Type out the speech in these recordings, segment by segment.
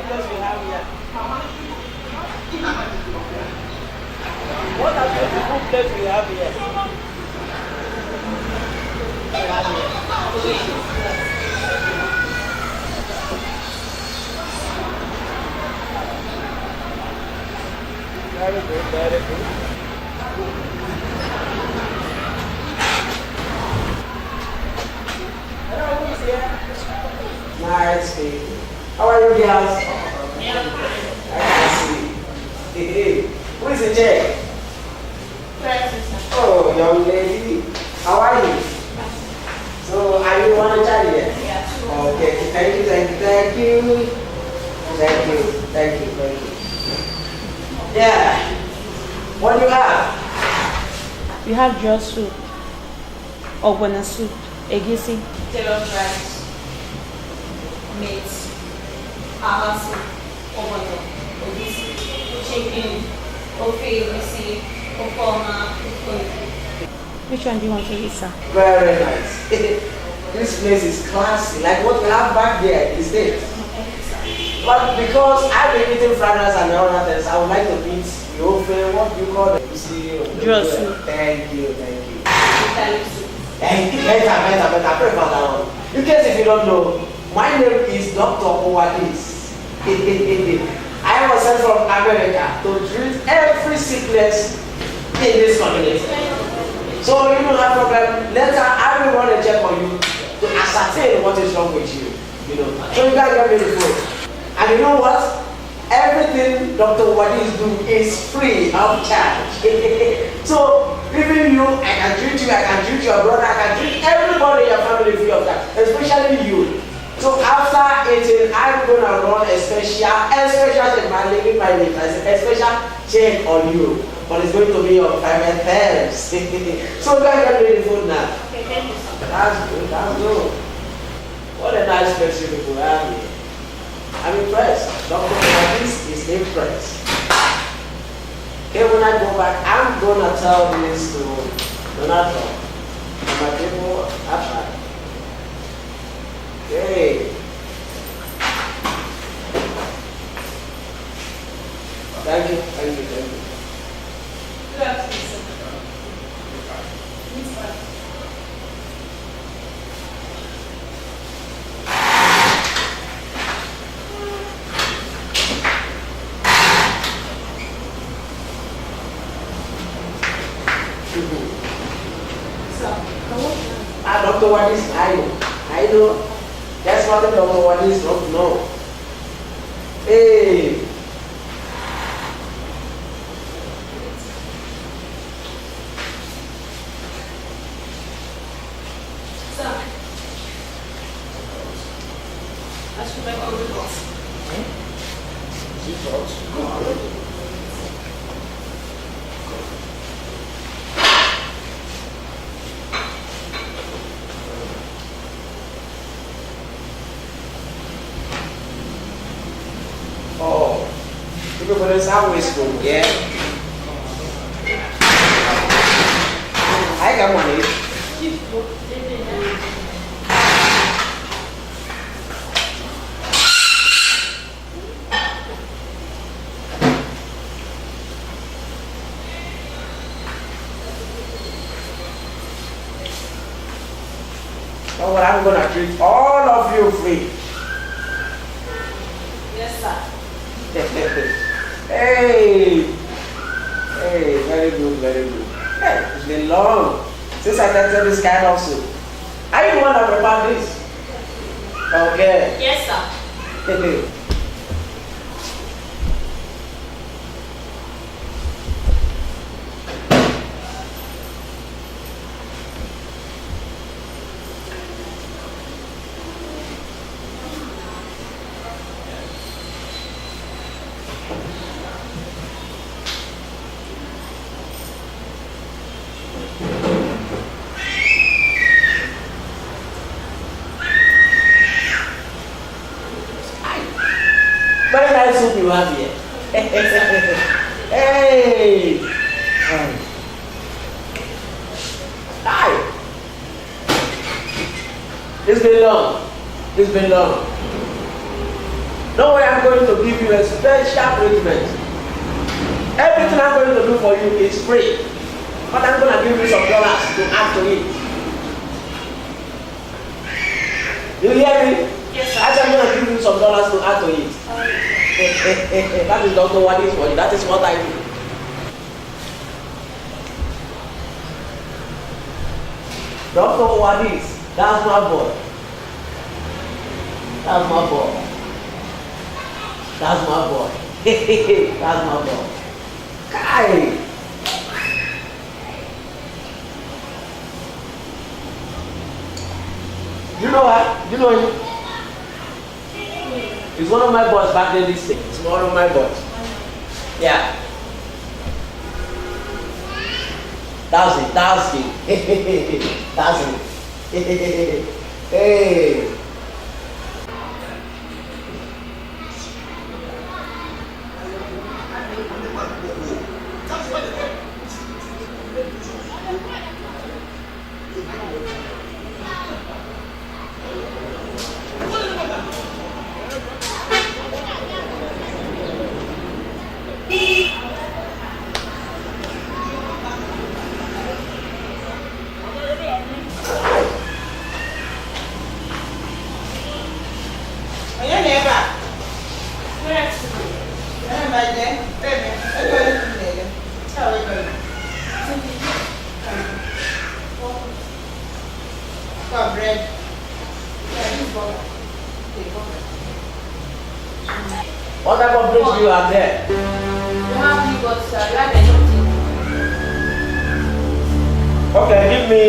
place we have here? What are the beautiful place we have here? Very good, very good. Hello, who is here? Nice people. How are you girls? Yeah. I can see. Hey, who is in chair? Oh, young lady. How are you? So, are you one child here? Yeah. Okay, thank you. Yeah. What do you have? We have draw soup, ogbono soup, egusi, jollof rice, meat, aha soup, ogbono, egusi, chicken, ofe egusi, ofoma, ofe. Which one do you want to eat, sir? Very nice. This place is classy, like what we have back there is this. But because I've been eating fried rice and other things, I would like to eat the ofe, what do you call it? Draw soup. Thank you. Thank you. Better. Pray for that one. In case if you don't know, my name is Dr. Owadis. I was sent from America to treat every sickness in this community. So you don't have problem. Later, I will run a check on you to ascertain what is wrong with you. So you guys get me the food. And you know what? Everything Dr. Wadis do is free of charge. So even you, I can treat you, your brother, I can treat everybody in your family free of charge, especially you. So after eating, I'm gonna run a special check on you. But it's going to be on private terms. So you guys get me the food now. Okay, thank you, sir. That's good. What a nice place you people have here. I'm impressed. Dr. Wadis is impressed. Okay, when I go back, I'm gonna tell this to Donato and my people outside. Okay. Thank you. Good afternoon, sir. Dr. Wadis, I know. That's what the Dr. Wadis don't know. Hey. Sir, I should make all the calls. Oh, people for this highway school, yeah. I got money. Oh, well, I'm gonna treat all of you free. Yes, sir. Hey, very good. Hey, it's been long since I tested this kind of soup. Are you the one that prepared this? Okay. Yes, sir. Very nice soup you have here. Hey. Hi. It's been long. No way I'm going to give you a special treatment. Everything I'm going to do for you is free. But I'm going to give you some dollars to add to it. You hear me? Yes, sir. I said I'm going to give you some dollars to add to it. That is Dr. Wadi's for you. That is what I do. Dr. Wadis, that's my boy. That's my boy. That's my boy. That's my boy. Kai! You know what? You know him? He's one of my boys back in this thing. He's one of my boys. Yeah. That's it. That's it. That's it. Hey. What type of drinks do you have there? You have yogurt, sir. You have anything. Okay, give me.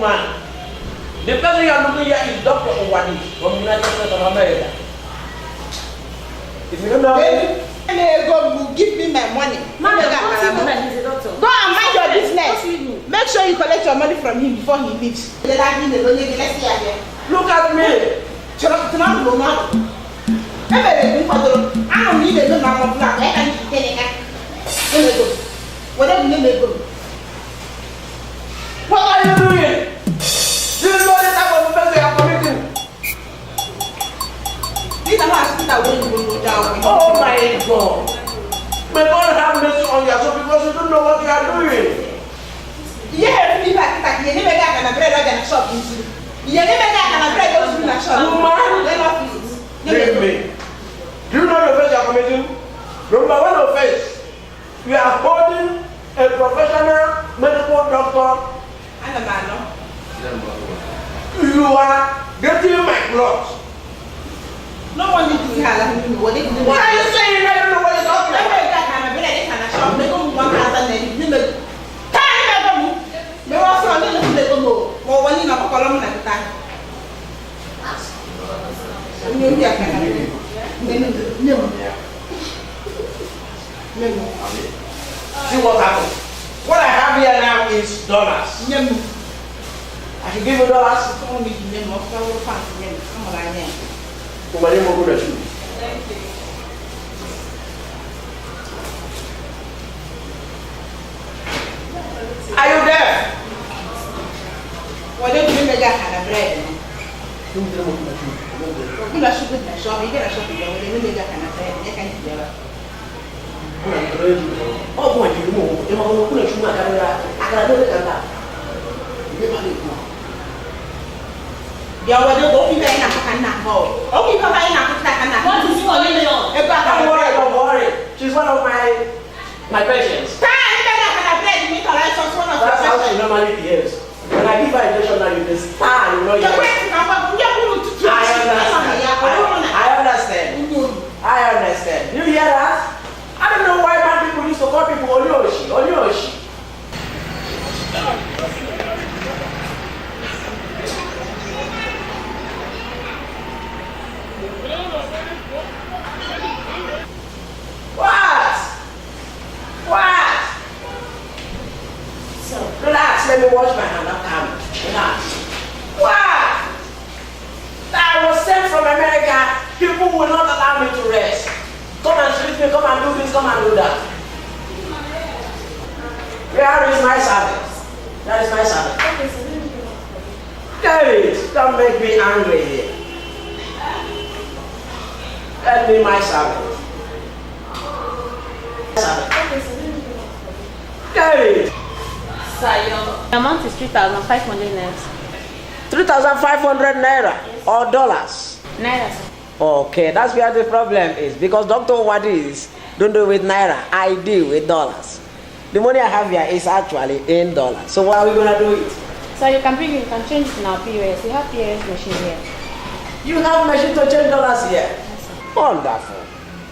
Man. The person you are looking here is Dr. Owadi from the United States of America. If you don't know him, give me my money. Ma'am, how do you know that he's a doctor? Go and mind your business. What do you know? Make sure you collect your money from him before he leaves. look at me. What are you doing? Do you know the type of offense you are committing? Oh my God. May God have mercy on your soul because you don't know what you are doing. Leave me. Do you know the offense you are committing? Number one offense. You are holding a professional medical doctor. You are getting my blood. No one needs to have what they do. Why are you saying I don't know what you're talking about? See what happened. What I have here now is dollars. I should give you dollars. Thank you. Are you there? What did you make a bread? Oh, boy, you know, you're going to put a shoe. I can't do it. What is going on? Don't worry. She's one of my patients. That's how she normally behaves. When I give her injection now, you just star, you know. I understand. You hear that? I don't know why bad people used to call people Olyoshi. What? Relax. let me wash my hand. I'm coming. Relax. Wow! I was sent from America. People will not allow me to rest. Come and treat me, come and do this, come and do that. Where is my service? That is my service. David, don't make me angry here. Let me my service. David. The amount is 3,500 naira. 3,500 naira or dollars? Naira, sir. Okay, that's where the problem is, because Dr. Wadis don't do it with naira, I deal with dollars. The money I have here is actually in dollars. So what are we gonna do it? So you can bring it, you can change it in our POS. We have POS machine here. You have machine to change dollars here? Yes, sir. Wonderful.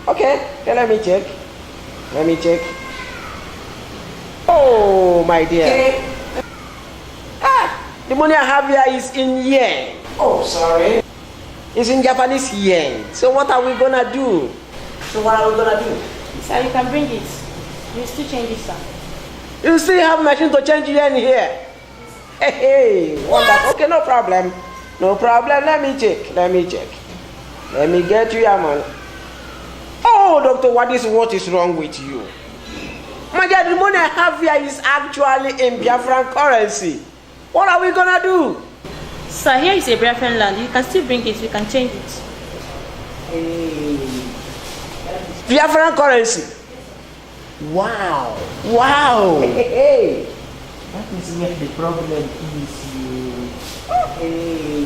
Okay, let me check. Let me check. Oh, my dear. Okay. The money I have here is in yen. Oh, sorry. It's in Japanese yen. So what are we gonna do? So what are we gonna do? Sir, you can bring it. You still change it, sir. You still have machine to change yen here? Hey, wonderful. Okay, no problem. No problem. Let me check. Let me check. Let me get you your money. Oh, Doctor, what is wrong with you? My dear, the money I have here is actually in Biafran currency. What are we gonna do? Sir, here is a Biafran land. You can still bring it. We can change it. Hey. Biafran currency. Wow. Wow. Hey. That is where the problem is. Hey.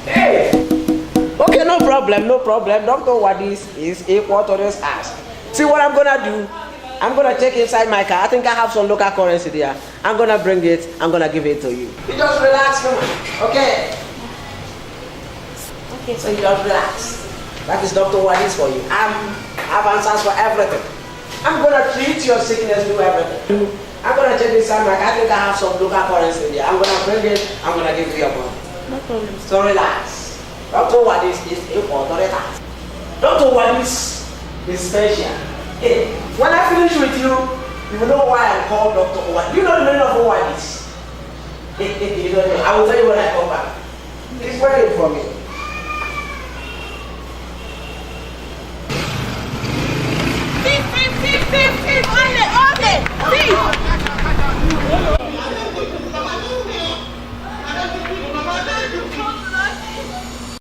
Hey. Okay, no problem, no problem. Dr. Wadis is equal to this ask. See what I'm gonna do? I'm gonna check inside my car. I think I have some local currency there. I'm gonna bring it. I'm gonna give it to you. You just relax, come on. Okay. Okay, So you just relax. That is Dr. Wadis for you. I have answers for everything. I'm gonna treat your sickness, do everything. I'm gonna check inside my car. I think I have some local currency there. I'm gonna bring it. I'm gonna give you your money. no problem. So relax. Dr. Wadis is equal to the task. Dr. Wadis is special. Hey, when I finish with you, you will know why I'm called Dr. Wadis. You know the meaning of Wadis? You don't know. I will tell you when I come back. Please wait for me.